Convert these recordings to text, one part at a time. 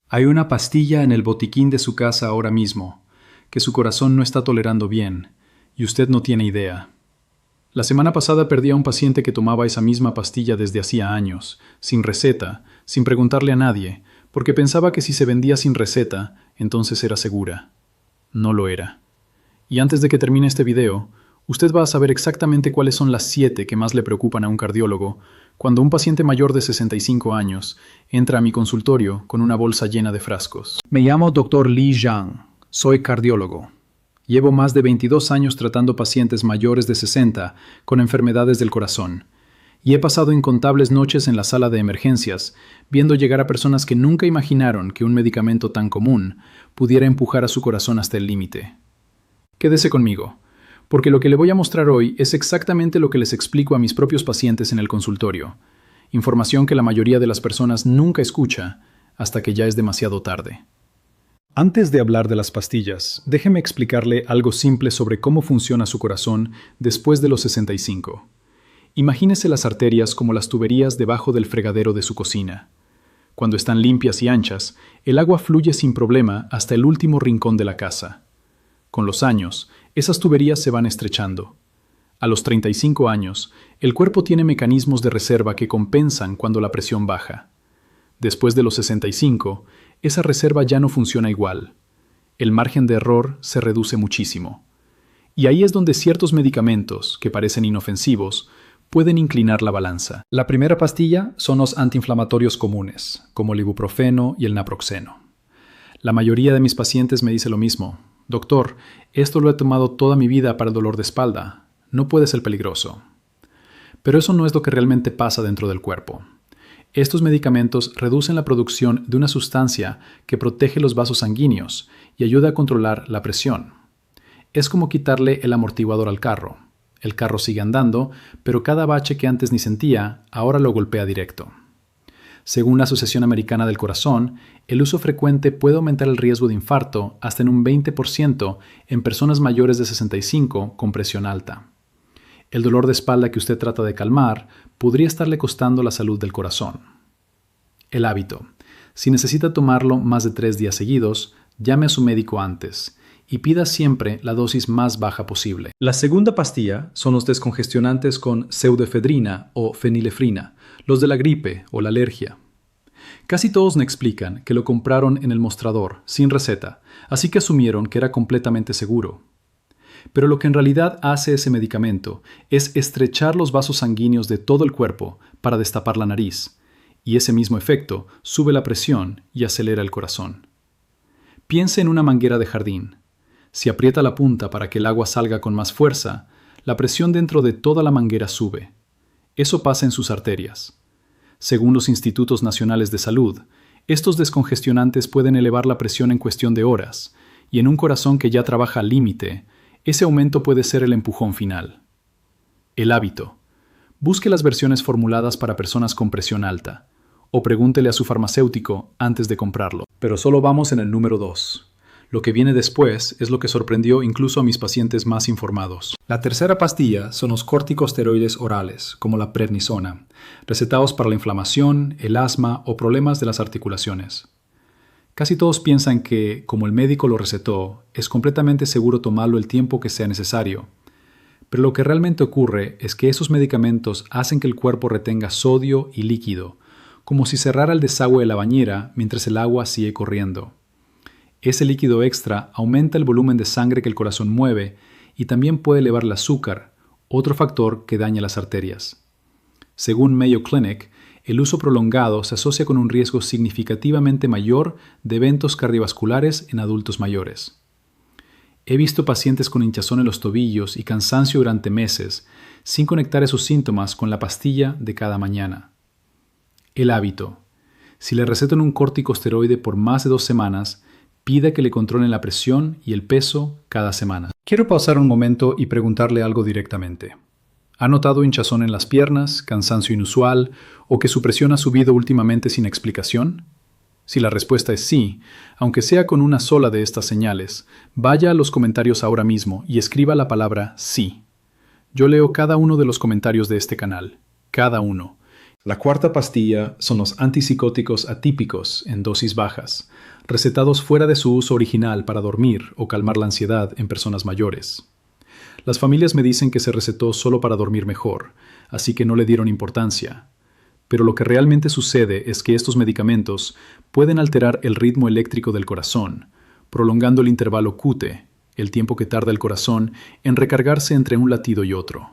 Hay una pastilla en el botiquín de su casa ahora mismo, que su corazón no está tolerando bien, y usted no tiene idea. La semana pasada perdí a un paciente que tomaba esa misma pastilla desde hacía años, sin receta, sin preguntarle a nadie, porque pensaba que si se vendía sin receta, entonces era segura. No lo era. Y antes de que termine este video, usted va a saber exactamente cuáles son las 7 que más le preocupan a un cardiólogo cuando un paciente mayor de 65 años entra a mi consultorio con una bolsa llena de frascos. Me llamo Dr. Li Zhang. Soy cardiólogo. Llevo más de 22 años tratando pacientes mayores de 60 con enfermedades del corazón. Y he pasado incontables noches en la sala de emergencias, viendo llegar a personas que nunca imaginaron que un medicamento tan común pudiera empujar a su corazón hasta el límite. Quédese conmigo, porque lo que le voy a mostrar hoy es exactamente lo que les explico a mis propios pacientes en el consultorio. Información que la mayoría de las personas nunca escucha hasta que ya es demasiado tarde. Antes de hablar de las pastillas, déjeme explicarle algo simple sobre cómo funciona su corazón después de los 65. Imagínese las arterias como las tuberías debajo del fregadero de su cocina. Cuando están limpias y anchas, el agua fluye sin problema hasta el último rincón de la casa. Con los años, esas tuberías se van estrechando. A los 35 años, el cuerpo tiene mecanismos de reserva que compensan cuando la presión baja. Después de los 65, esa reserva ya no funciona igual. El margen de error se reduce muchísimo. Y ahí es donde ciertos medicamentos, que parecen inofensivos, pueden inclinar la balanza. La primera pastilla son los antiinflamatorios comunes, como el ibuprofeno y el naproxeno. La mayoría de mis pacientes me dice lo mismo. Doctor, esto lo he tomado toda mi vida para el dolor de espalda. No puede ser peligroso. Pero eso no es lo que realmente pasa dentro del cuerpo. Estos medicamentos reducen la producción de una sustancia que protege los vasos sanguíneos y ayuda a controlar la presión. Es como quitarle el amortiguador al carro. El carro sigue andando, pero cada bache que antes ni sentía, ahora lo golpea directo. Según la Asociación Americana del Corazón, el uso frecuente puede aumentar el riesgo de infarto hasta en un 20% en personas mayores de 65 con presión alta. El dolor de espalda que usted trata de calmar podría estarle costando la salud del corazón. El hábito. Si necesita tomarlo más de 3 días seguidos, llame a su médico antes y pida siempre la dosis más baja posible. La segunda pastilla son los descongestionantes con pseudoefedrina o fenilefrina, los de la gripe o la alergia. Casi todos me explican que lo compraron en el mostrador, sin receta, así que asumieron que era completamente seguro. Pero lo que en realidad hace ese medicamento es estrechar los vasos sanguíneos de todo el cuerpo para destapar la nariz, y ese mismo efecto sube la presión y acelera el corazón. Piense en una manguera de jardín. Si aprieta la punta para que el agua salga con más fuerza, la presión dentro de toda la manguera sube. Eso pasa en sus arterias. Según los Institutos Nacionales de Salud, estos descongestionantes pueden elevar la presión en cuestión de horas, y en un corazón que ya trabaja al límite, ese aumento puede ser el empujón final. El hábito. Busque las versiones formuladas para personas con presión alta, o pregúntele a su farmacéutico antes de comprarlo. Pero solo vamos en el número 2. Lo que viene después es lo que sorprendió incluso a mis pacientes más informados. La tercera pastilla son los corticosteroides orales, como la prednisona, recetados para la inflamación, el asma o problemas de las articulaciones. Casi todos piensan que, como el médico lo recetó, es completamente seguro tomarlo el tiempo que sea necesario. Pero lo que realmente ocurre es que esos medicamentos hacen que el cuerpo retenga sodio y líquido, como si cerrara el desagüe de la bañera mientras el agua sigue corriendo. Ese líquido extra aumenta el volumen de sangre que el corazón mueve y también puede elevar el azúcar, otro factor que daña las arterias. Según Mayo Clinic, el uso prolongado se asocia con un riesgo significativamente mayor de eventos cardiovasculares en adultos mayores. He visto pacientes con hinchazón en los tobillos y cansancio durante meses, sin conectar esos síntomas con la pastilla de cada mañana. El hábito. Si le recetan un corticosteroide por más de 2 semanas, pida que le controlen la presión y el peso cada semana. Quiero pausar un momento y preguntarle algo directamente. ¿Ha notado hinchazón en las piernas, cansancio inusual o que su presión ha subido últimamente sin explicación? Si la respuesta es sí, aunque sea con una sola de estas señales, vaya a los comentarios ahora mismo y escriba la palabra sí. Yo leo cada uno de los comentarios de este canal, cada uno. La cuarta pastilla son los antipsicóticos atípicos en dosis bajas, recetados fuera de su uso original para dormir o calmar la ansiedad en personas mayores. Las familias me dicen que se recetó solo para dormir mejor, así que no le dieron importancia. Pero lo que realmente sucede es que estos medicamentos pueden alterar el ritmo eléctrico del corazón, prolongando el intervalo QT, el tiempo que tarda el corazón en recargarse entre un latido y otro.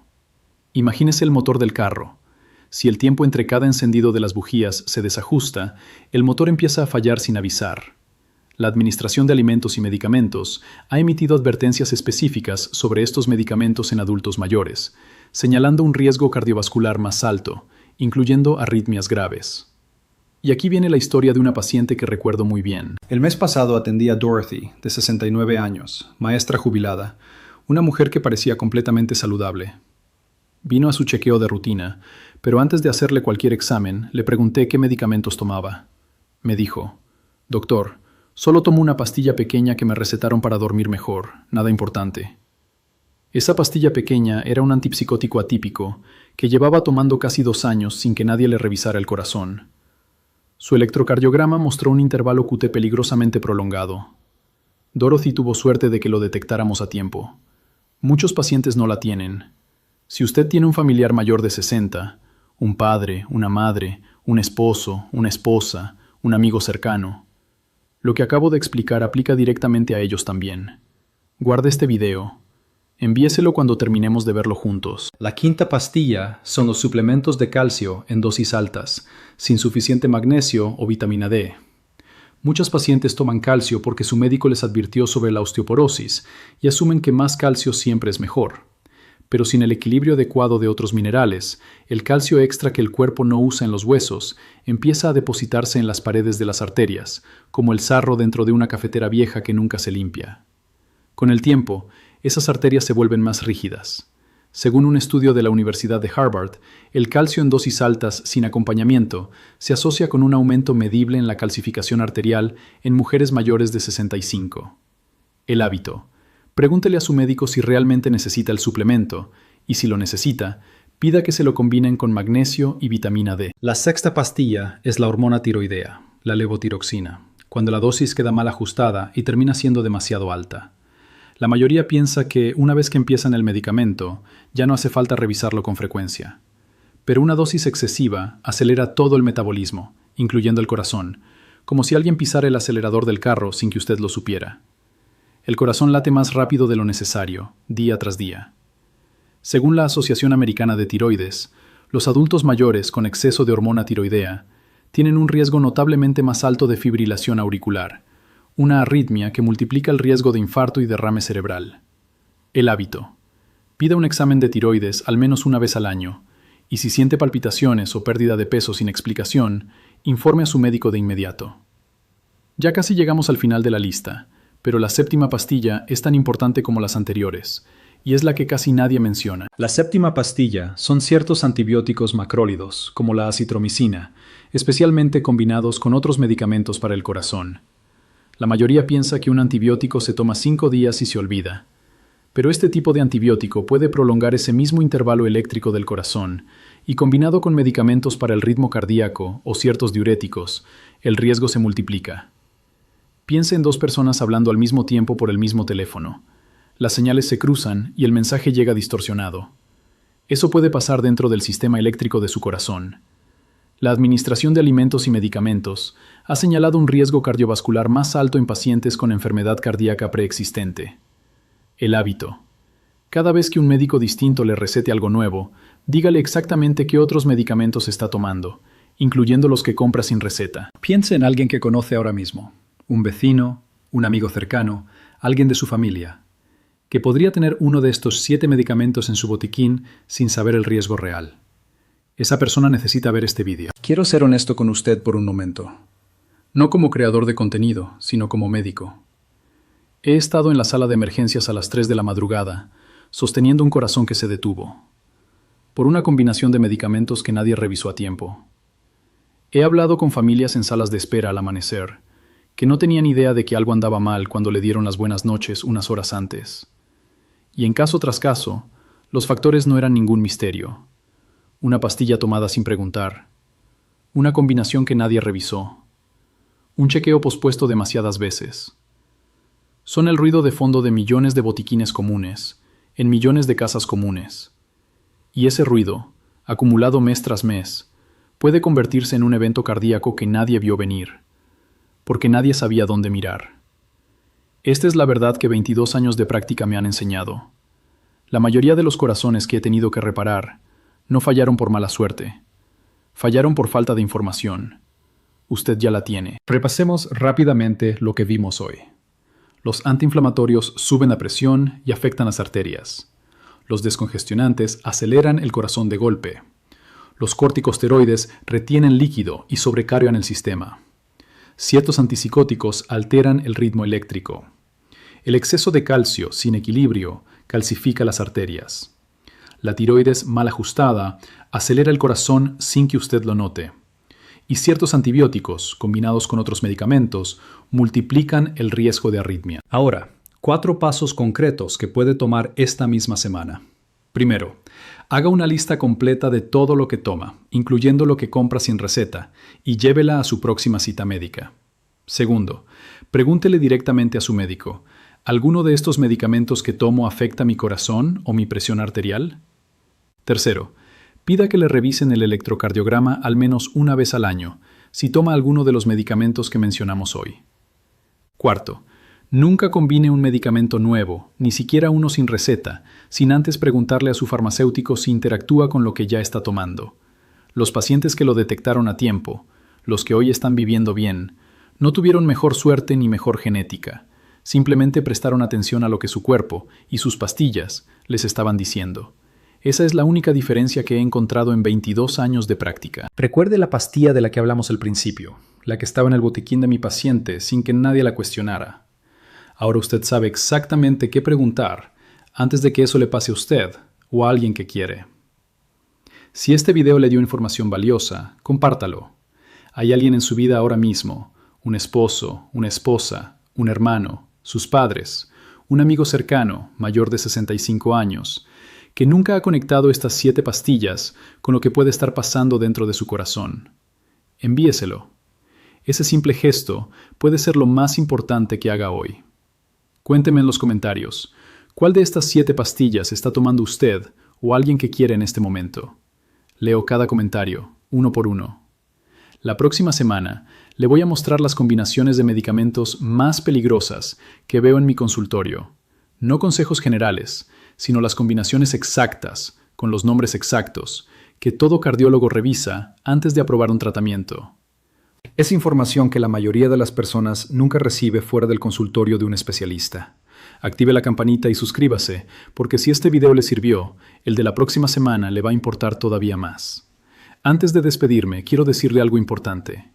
Imagínese el motor del carro. Si el tiempo entre cada encendido de las bujías se desajusta, el motor empieza a fallar sin avisar. La Administración de Alimentos y Medicamentos ha emitido advertencias específicas sobre estos medicamentos en adultos mayores, señalando un riesgo cardiovascular más alto, incluyendo arritmias graves. Y aquí viene la historia de una paciente que recuerdo muy bien. El mes pasado atendí a Dorothy, de 69 años, maestra jubilada, una mujer que parecía completamente saludable. Vino a su chequeo de rutina, pero antes de hacerle cualquier examen, le pregunté qué medicamentos tomaba. Me dijo: «Doctor, solo tomo una pastilla pequeña que me recetaron para dormir mejor, nada importante». Esa pastilla pequeña era un antipsicótico atípico que llevaba tomando casi 2 años sin que nadie le revisara el corazón. Su electrocardiograma mostró un intervalo QT peligrosamente prolongado. Dorothy tuvo suerte de que lo detectáramos a tiempo. Muchos pacientes no la tienen. Si usted tiene un familiar mayor de 60, un padre, una madre, un esposo, una esposa, un amigo cercano, lo que acabo de explicar aplica directamente a ellos también. Guarde este video. Envíeselo cuando terminemos de verlo juntos. La quinta pastilla son los suplementos de calcio en dosis altas, sin suficiente magnesio o vitamina D. Muchos pacientes toman calcio porque su médico les advirtió sobre la osteoporosis y asumen que más calcio siempre es mejor. Pero sin el equilibrio adecuado de otros minerales, el calcio extra que el cuerpo no usa en los huesos empieza a depositarse en las paredes de las arterias, como el sarro dentro de una cafetera vieja que nunca se limpia. Con el tiempo, esas arterias se vuelven más rígidas. Según un estudio de la Universidad de Harvard, el calcio en dosis altas sin acompañamiento se asocia con un aumento medible en la calcificación arterial en mujeres mayores de 65. El hábito. Pregúntele a su médico si realmente necesita el suplemento, y si lo necesita, pida que se lo combinen con magnesio y vitamina D. La sexta pastilla es la hormona tiroidea, la levotiroxina, cuando la dosis queda mal ajustada y termina siendo demasiado alta. La mayoría piensa que una vez que empiezan el medicamento, ya no hace falta revisarlo con frecuencia. Pero una dosis excesiva acelera todo el metabolismo, incluyendo el corazón, como si alguien pisara el acelerador del carro sin que usted lo supiera. El corazón late más rápido de lo necesario, día tras día. Según la Asociación Americana de Tiroides, los adultos mayores con exceso de hormona tiroidea tienen un riesgo notablemente más alto de fibrilación auricular, una arritmia que multiplica el riesgo de infarto y derrame cerebral. El hábito. Pida un examen de tiroides al menos una vez al año, y si siente palpitaciones o pérdida de peso sin explicación, informe a su médico de inmediato. Ya casi llegamos al final de la lista, pero la séptima pastilla es tan importante como las anteriores, y es la que casi nadie menciona. La séptima pastilla son ciertos antibióticos macrólidos, como la acitromicina, especialmente combinados con otros medicamentos para el corazón. La mayoría piensa que un antibiótico se toma 5 días y se olvida. Pero este tipo de antibiótico puede prolongar ese mismo intervalo eléctrico del corazón, y combinado con medicamentos para el ritmo cardíaco o ciertos diuréticos, el riesgo se multiplica. Piense en 2 personas hablando al mismo tiempo por el mismo teléfono. Las señales se cruzan y el mensaje llega distorsionado. Eso puede pasar dentro del sistema eléctrico de su corazón. La Administración de Alimentos y Medicamentos ha señalado un riesgo cardiovascular más alto en pacientes con enfermedad cardíaca preexistente. El hábito. Cada vez que un médico distinto le recete algo nuevo, dígale exactamente qué otros medicamentos está tomando, incluyendo los que compra sin receta. Piense en alguien que conoce ahora mismo. Un vecino, un amigo cercano, alguien de su familia, que podría tener uno de estos 7 medicamentos en su botiquín sin saber el riesgo real. Esa persona necesita ver este vídeo. Quiero ser honesto con usted por un momento. No como creador de contenido, sino como médico. He estado en la sala de emergencias a las 3 de la madrugada, sosteniendo un corazón que se detuvo, por una combinación de medicamentos que nadie revisó a tiempo. He hablado con familias en salas de espera al amanecer, que no tenían idea de que algo andaba mal cuando le dieron las buenas noches unas horas antes. Y en caso tras caso, los factores no eran ningún misterio. Una pastilla tomada sin preguntar, Una combinación que nadie revisó. Un chequeo pospuesto demasiadas veces. Son el ruido de fondo de millones de botiquines comunes, en millones de casas comunes. Y ese ruido, acumulado mes tras mes, puede convertirse en un evento cardíaco que nadie vio venir, porque nadie sabía dónde mirar. Esta es la verdad que 22 años de práctica me han enseñado. La mayoría de los corazones que he tenido que reparar no fallaron por mala suerte. Fallaron por falta de información. Usted ya la tiene. Repasemos rápidamente lo que vimos hoy. Los antiinflamatorios suben la presión y afectan las arterias. Los descongestionantes aceleran el corazón de golpe. Los corticosteroides retienen líquido y sobrecargan el sistema. Ciertos antipsicóticos alteran el ritmo eléctrico. El exceso de calcio sin equilibrio calcifica las arterias. La tiroides mal ajustada acelera el corazón sin que usted lo note. Y ciertos antibióticos, combinados con otros medicamentos, multiplican el riesgo de arritmia. Ahora, 4 pasos concretos que puede tomar esta misma semana. Primero, haga una lista completa de todo lo que toma, incluyendo lo que compra sin receta, y llévela a su próxima cita médica. Segundo, pregúntele directamente a su médico, ¿alguno de estos medicamentos que tomo afecta mi corazón o mi presión arterial? Tercero, pida que le revisen el electrocardiograma al menos una vez al año, si toma alguno de los medicamentos que mencionamos hoy. Cuarto, nunca combine un medicamento nuevo, ni siquiera uno sin receta, sin antes preguntarle a su farmacéutico si interactúa con lo que ya está tomando. Los pacientes que lo detectaron a tiempo, los que hoy están viviendo bien, no tuvieron mejor suerte ni mejor genética. Simplemente prestaron atención a lo que su cuerpo y sus pastillas les estaban diciendo. Esa es la única diferencia que he encontrado en 22 años de práctica. Recuerde la pastilla de la que hablamos al principio, la que estaba en el botiquín de mi paciente sin que nadie la cuestionara. Ahora usted sabe exactamente qué preguntar antes de que eso le pase a usted o a alguien que quiere. Si este video le dio información valiosa, compártalo. Hay alguien en su vida ahora mismo, un esposo, una esposa, un hermano, sus padres, un amigo cercano, mayor de 65 años, que nunca ha conectado estas 7 pastillas con lo que puede estar pasando dentro de su corazón. Envíeselo. Ese simple gesto puede ser lo más importante que haga hoy. Cuénteme en los comentarios, ¿cuál de estas 7 pastillas está tomando usted o alguien que quiere en este momento? Leo cada comentario, uno por uno. La próxima semana le voy a mostrar las combinaciones de medicamentos más peligrosas que veo en mi consultorio. No consejos generales, sino las combinaciones exactas, con los nombres exactos, que todo cardiólogo revisa antes de aprobar un tratamiento. Es información que la mayoría de las personas nunca recibe fuera del consultorio de un especialista. Active la campanita y suscríbase, porque si este video le sirvió, el de la próxima semana le va a importar todavía más. Antes de despedirme, quiero decirle algo importante.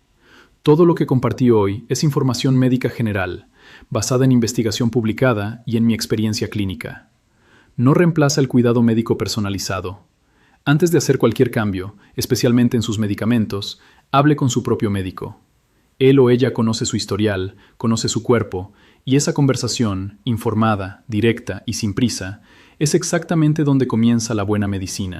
Todo lo que compartí hoy es información médica general, basada en investigación publicada y en mi experiencia clínica. No reemplaza el cuidado médico personalizado. Antes de hacer cualquier cambio, especialmente en sus medicamentos, hable con su propio médico. Él o ella conoce su historial, conoce su cuerpo, y esa conversación, informada, directa y sin prisa, es exactamente donde comienza la buena medicina.